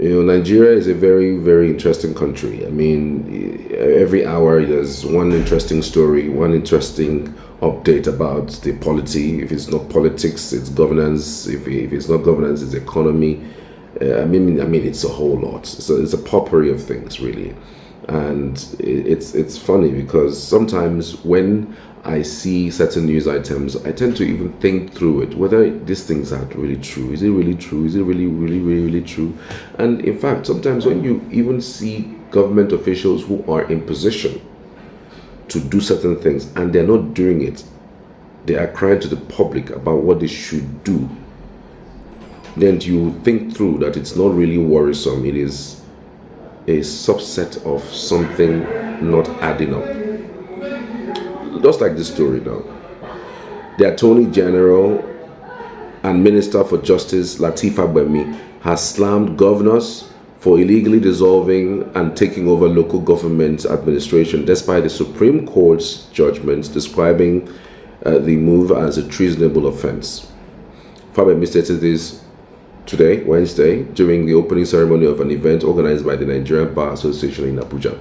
Nigeria is a very, very interesting country. I mean, every hour there's one interesting story, one interesting update about the polity. If it's not politics, it's governance. If it's not governance, it's economy. I mean, it's a whole lot. So it's a potpourri of things, really. And it's funny because sometimes when I see certain news items, I tend to even think through it whether these things are really true. Is it really true? Is it really, really, really, really true? And in fact, sometimes when you even see government officials who are in position to do certain things and they're not doing it, they are crying to the public about what they should do, then you think through that it's not really worrisome. It is a subset of something not adding up. Just like this story now. The Attorney General and Minister for Justice, Lateef Fagbemi, has slammed governors for illegally dissolving and taking over local government administration, despite the Supreme Court's judgment describing the move as a treasonable offence. Fagbemi stated this today, Wednesday, during the opening ceremony of an event organized by the Nigerian Bar Association in Abuja.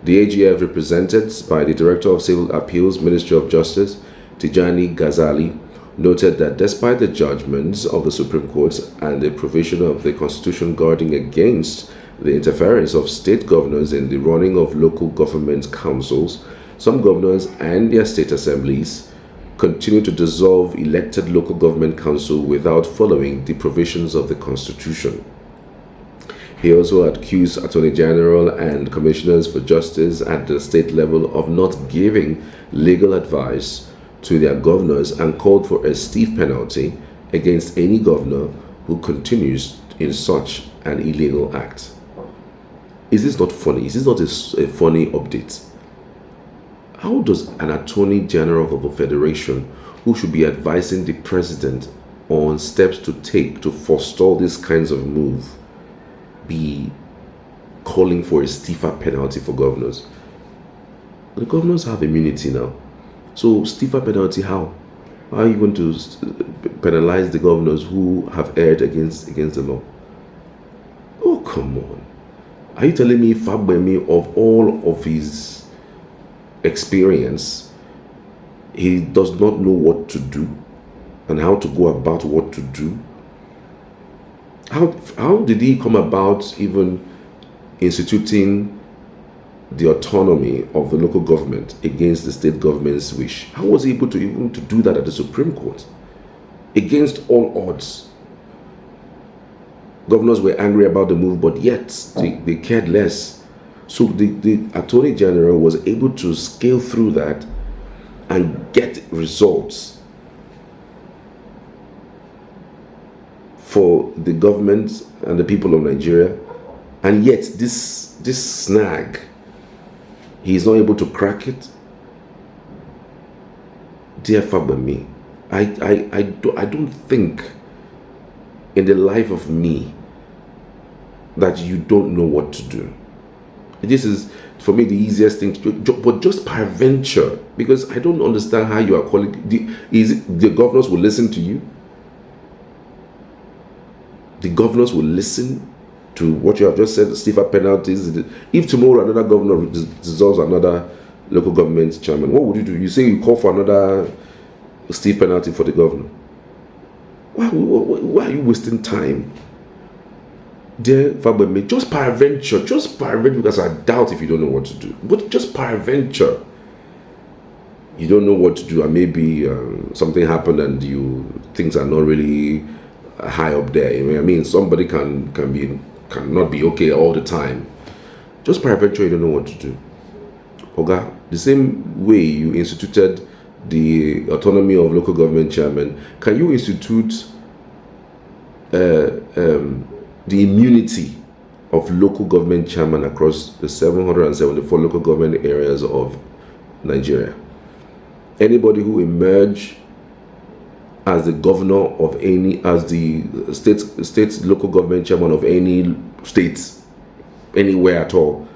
The AGF, represented by the Director of Civil Appeals, Ministry of Justice, Tijani Gazali, noted that despite the judgments of the Supreme Court and the provision of the Constitution guarding against the interference of state governors in the running of local government councils, some governors and their state assemblies continue to dissolve elected local government council without following the provisions of the Constitution. He also accused Attorney General and Commissioners for Justice at the state level of not giving legal advice to their governors and called for a stiff penalty against any governor who continues in such an illegal act. Is this not funny? Is this not a funny update? How does an Attorney General of a federation who should be advising the president on steps to take to forestall these kinds of moves be calling for a stiffer penalty for governors? The governors have immunity now. So stiffer penalty, how? How are you going to penalize the governors who have erred against the law? Oh, come on. Are you telling me Fagbemi, of all of his experience, he does not know what to do and how to go about what to do? How did he come about even instituting the autonomy of the local government against the state government's wish? How was he able to even to do that at the Supreme Court? Against all odds. Governors were angry about the move, but yet they cared less. So the Attorney General was able to scale through that and get results for the government and the people of Nigeria, and yet this snag, he is not able to crack it. Dear Fagbemi, I don't think in the life of me that you don't know what to do. This is, for me, the easiest thing to do, but just peradventure, because I don't understand how you are calling. The governors will listen to you? The governors will listen to what you have just said, stiffer penalties. If tomorrow another governor dissolves another local government chairman, what would you do? You say you call for another stiff penalty for the governor. Why are you wasting time? Dear Fagbemi, just peradventure, because I doubt if you don't know what to do, but just peradventure, you don't know what to do, and maybe something happened and things are not really high up there. I mean, somebody cannot be okay all the time. Just peradventure, you don't know what to do. Oga, the same way you instituted the autonomy of local government chairman, can you institute the immunity of local government chairman across the 774 local government areas of Nigeria? Anybody who emerge as the governor of any, as the state local government chairman of any state, anywhere at all,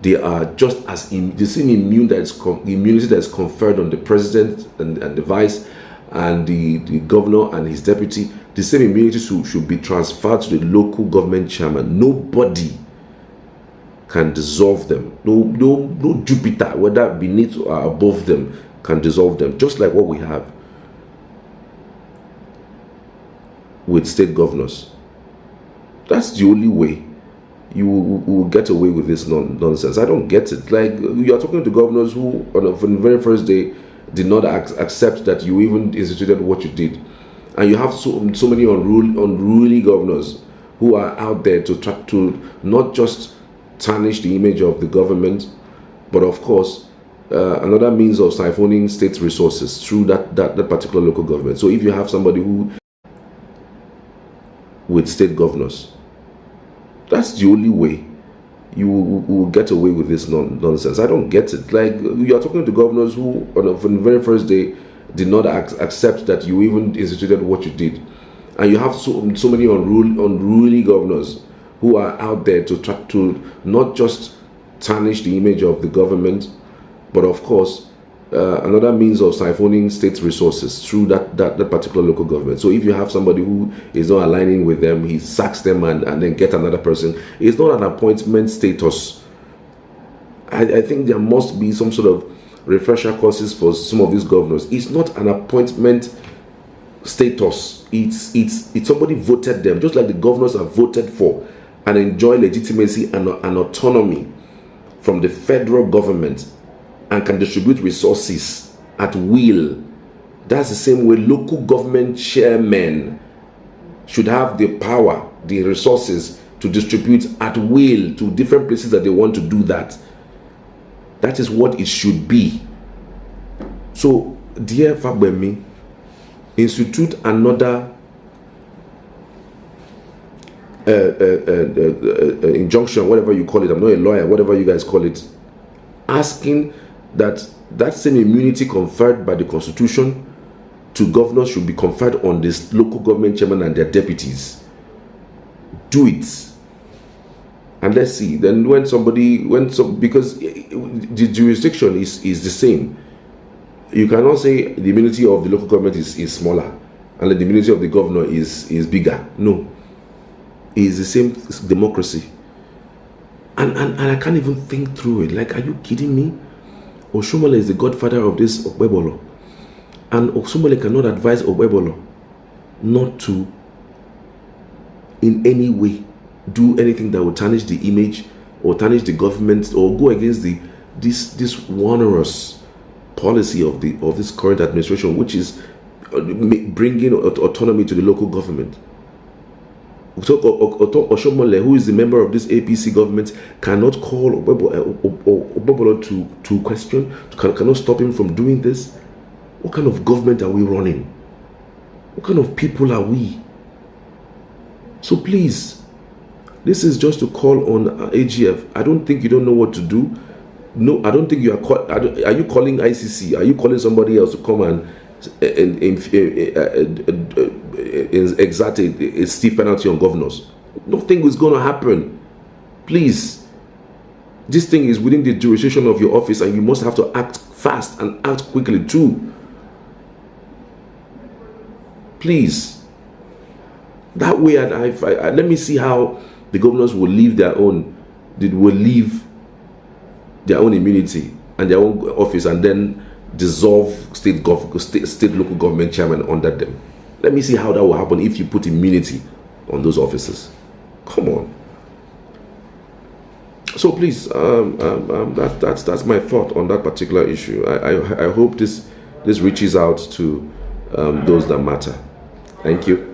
they are just as the same immunity that is conferred on the president and the vice and the governor and his deputy the same immunity should be transferred to the local government chairman. Nobody can dissolve them. No Jupiter, whether beneath or above them, can dissolve them. Just like what we have with state governors. That's the only way you will get away with this nonsense. I don't get it. Like, you are talking to governors who, on the very first day, did not accept that you even instituted what you did. And you have so many unruly governors who are out there to try to not just tarnish the image of the government, but of course, another means of siphoning state resources through that particular local government. So if you have somebody who, with state governors, that's the only way you will get away with this nonsense. I don't get it. Like, you are talking to governors who, on the very first day, did not accept that you even instituted what you did. And you have so many unruly governors who are out there to try to not just tarnish the image of the government, but of course, another means of siphoning state resources through that particular local government. So if you have somebody who is not aligning with them, he sacks them and then get another person. It's not an appointment status. I think there must be some sort of refresher courses for some of these governors. It's not an appointment status. It's somebody voted them, just like the governors are voted for and enjoy legitimacy and autonomy from the federal government and can distribute resources at will. That's the same way local government chairmen should have the power, the resources to distribute at will to different places that they want to do that. That is what it should be. So, dear Fagbemi, institute another injunction, whatever you call it. I'm not a lawyer, whatever you guys call it, asking that same immunity conferred by the Constitution to governors should be conferred on this local government chairman and their deputies. Do it. And let's see. Then because the jurisdiction is the same, you cannot say the immunity of the local government is smaller and the immunity of the governor is bigger. No, it is the same democracy. And I can't even think through it. Like, are you kidding me? Oshomole is the godfather of this Ogbebolo, and Oshomole cannot advise Ogbebolo not to in any way do anything that will tarnish the image or tarnish the government or go against this onerous policy of this current administration, which is bringing autonomy to the local government. So Oshomole, who is the member of this APC government, cannot call Ogbebolo to question, cannot stop him from doing this. What kind of government are we running? What kind of people are we? So please, this is just to call on AGF. I don't think you don't know what to do. No, I don't think you are. Are you calling ICC? Are you calling somebody else to come and exact a steep penalty on governors? Nothing is going to happen. Please, this thing is within the jurisdiction of your office, and you must have to act fast and act quickly too. Please, that way, let me see how the governors will leave their own. They will leave their own immunity and their own office, and then dissolve state local government chairman under them. Let me see how that will happen if you put immunity on those offices. Come on. So please, that's my thought on that particular issue. I hope this reaches out to those that matter. Thank you.